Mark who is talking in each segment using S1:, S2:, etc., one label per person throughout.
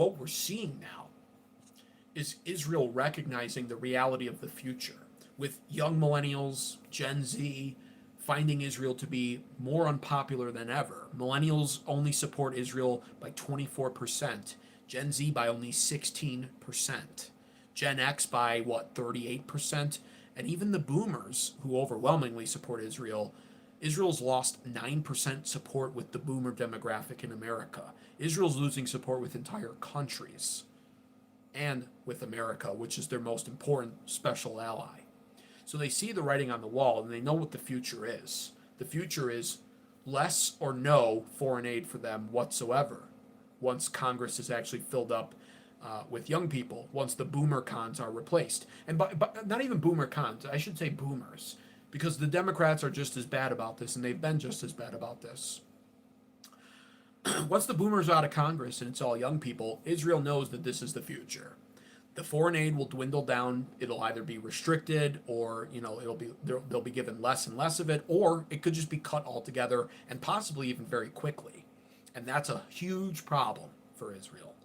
S1: what we're seeing now is Israel recognizing the reality of the future, with young millennials, Gen Z, finding Israel to be more unpopular than ever. Millennials only support Israel by 24%, Gen Z by only 16%, Gen X by what, 38%, and even the boomers who overwhelmingly support Israel. Israel's lost 9% support with the boomer demographic in America. Israel's losing support with entire countries and with America, which is their most important special ally. So they see the writing on the wall and they know what the future is. The future is less or no foreign aid for them whatsoever once Congress is actually filled up with young people, once the boomer cons are replaced. And by not even boomer cons, I should say boomers, because the Democrats are just as bad about this and they've been just as bad about this. Once the boomers are out of Congress and it's all young people, Israel knows that this is the future. The foreign aid will dwindle down. It'll either be restricted, or they'll be given less and less of it, or it could just be cut altogether, and possibly even very quickly. And that's a huge problem for Israel.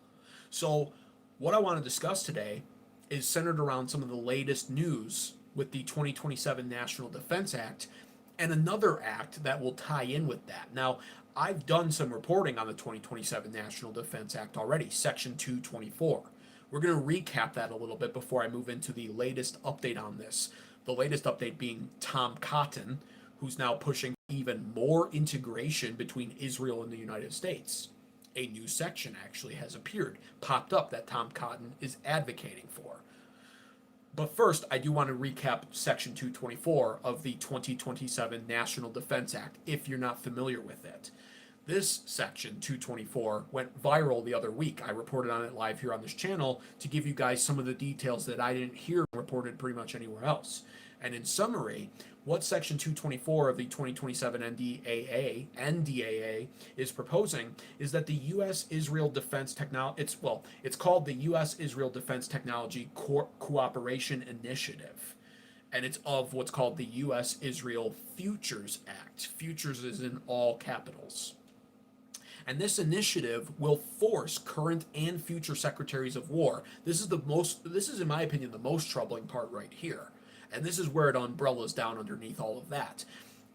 S1: So what I want to discuss today is centered around some of the latest news with the 2027 National Defense Act and another act that will tie in with that. Now, I've done some reporting on the 2027 National Defense Act already, Section 224. We're going to recap that a little bit before I move into the latest update on this. The latest update being Tom Cotton, who's now pushing even more integration between Israel and the United States. A new section actually has popped up that Tom Cotton is advocating for. But first, I do want to recap Section 224 of the 2027 National Defense Act, if you're not familiar with it. This section, 224, went viral the other week. I reported on it live here on this channel to give you guys some of the details that I didn't hear reported pretty much anywhere else. And in summary, what Section 224 of the 2027 NDAA is proposing is that the U.S.-Israel Defense Technology, it's called the U.S.-Israel Defense Technology Cooperation Initiative. And it's of what's called the U.S.-Israel Futures Act. Futures is in all capitals. And this initiative will force current and future secretaries of war. This is in my opinion the most troubling part right here. And this is where it umbrellas down underneath all of that.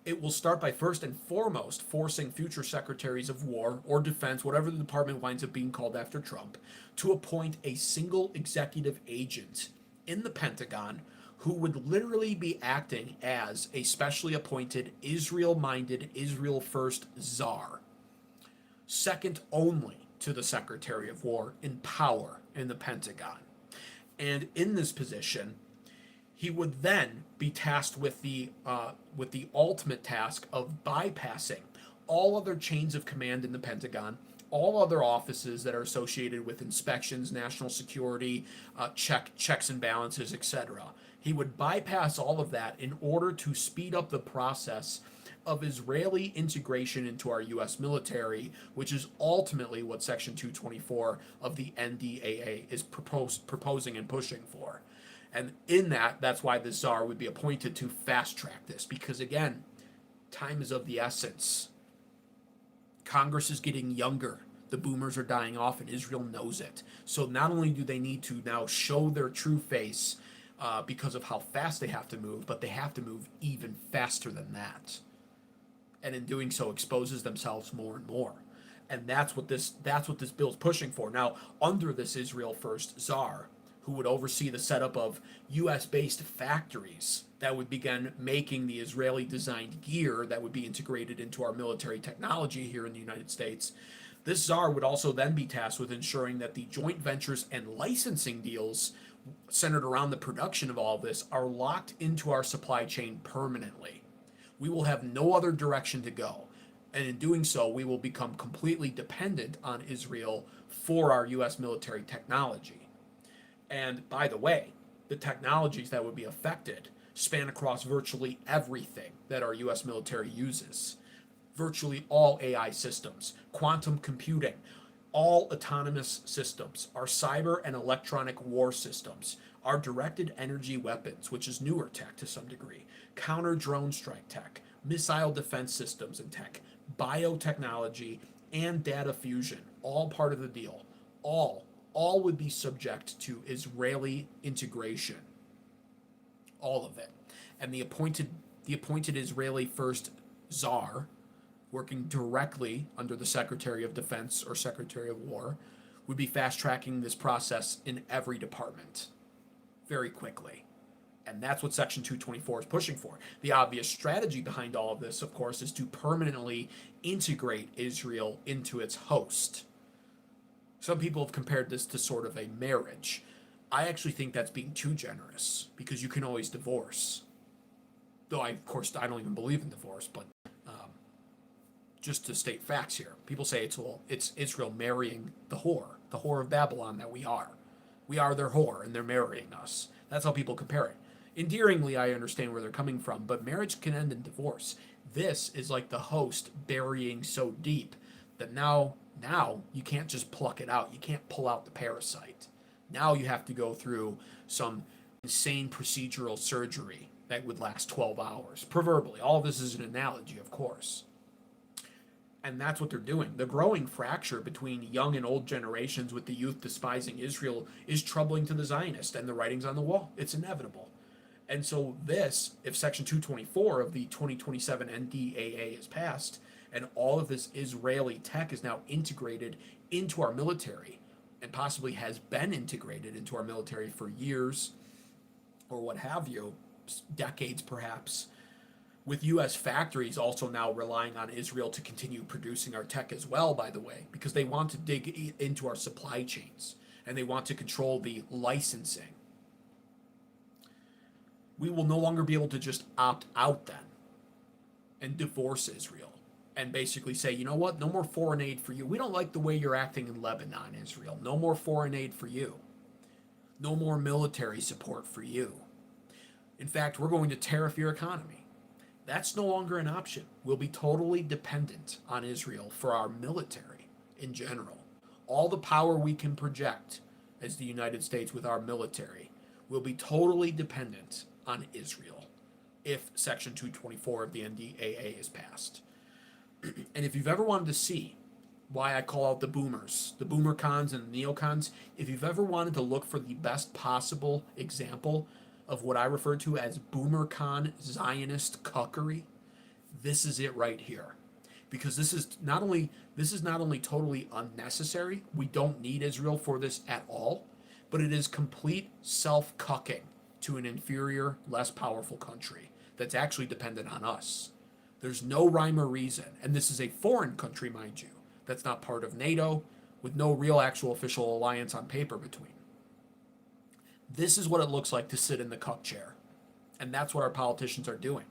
S1: It will start by first and foremost forcing future secretaries of war or defense, whatever the department winds up being called after Trump, to appoint a single executive agent in the Pentagon who would literally be acting as a specially appointed Israel-minded, Israel-first czar, second only to the Secretary of War in power in the Pentagon. And in this position, he would then be tasked with the ultimate task of bypassing all other chains of command in the Pentagon, all other offices that are associated with inspections, national security, checks and balances, etc. He would bypass all of that in order to speed up the process of Israeli integration into our U.S. military, which is ultimately what Section 224 of the NDAA is proposing and pushing for. And in that's why the czar would be appointed to fast track this, because again, time is of the essence. Congress is getting younger. The boomers are dying off, and Israel knows it. So not only do they need to now show their true face because of how fast they have to move, but they have to move even faster than that. And in doing so, exposes themselves more and more. And that's what this bill is pushing for. Now, under this Israel First czar, who would oversee the setup of U.S.-based factories that would begin making the Israeli-designed gear that would be integrated into our military technology here in the United States, this czar would also then be tasked with ensuring that the joint ventures and licensing deals centered around the production of all of this are locked into our supply chain permanently. We will have no other direction to go. And in doing so, we will become completely dependent on Israel for our U.S. military technology. And by the way, the technologies that would be affected span across virtually everything that our U.S. military uses. Virtually all AI systems, quantum computing, all autonomous systems, our cyber and electronic war systems, our directed energy weapons, which is newer tech to some degree, counter drone strike tech, missile defense systems and tech, biotechnology, and data fusion, all part of the deal. All all would be subject to Israeli integration, all of it. And the appointed Israeli first czar, working directly under the Secretary of Defense or Secretary of War, would be fast tracking this process in every department very quickly. And that's what Section 224 is pushing for. The obvious strategy behind all of this, of course, is to permanently integrate Israel into its host. Some people have compared this to sort of a marriage. I actually think that's being too generous because you can always divorce. Though, of course, I don't even believe in divorce, but just to state facts here, people say it's Israel marrying the whore of Babylon that we are. We are their whore, and they're marrying us. That's how people compare it. Endearingly, I understand where they're coming from, but marriage can end in divorce. This is like the host burying so deep that now you can't just pluck it out. You can't pull out the parasite. Now you have to go through some insane procedural surgery that would last 12 hours, proverbially. All of this is an analogy, of course. And that's what they're doing. The growing fracture between young and old generations with the youth despising Israel is troubling to the Zionist, and the writing's on the wall. It's inevitable. And so this, if Section 224 of the 2027 NDAA is passed, and all of this Israeli tech is now integrated into our military, and possibly has been integrated into our military for years, or what have you, decades perhaps, with U.S. factories also now relying on Israel to continue producing our tech as well, by the way, because they want to dig into our supply chains, and they want to control the licensing. We will no longer be able to just opt out then and divorce Israel and basically say, you know what, no more foreign aid for you. We don't like the way you're acting in Lebanon, Israel. No more foreign aid for you. No more military support for you. In fact, we're going to tariff your economy. That's no longer an option. We'll be totally dependent on Israel for our military in general. All the power we can project as the United States with our military will be totally dependent on Israel if Section 224 of the NDAA is passed. And if you've ever wanted to see why I call out the boomers, the boomer cons and the neocons, if you've ever wanted to look for the best possible example of what I refer to as boomer con Zionist cuckery, this is it right here. Because this is not only totally unnecessary, we don't need Israel for this at all, but it is complete self-cucking to an inferior, less powerful country that's actually dependent on us. There's no rhyme or reason, and this is a foreign country, mind you, that's not part of NATO, with no real actual official alliance on paper between. This is what it looks like to sit in the cuck chair, and that's what our politicians are doing.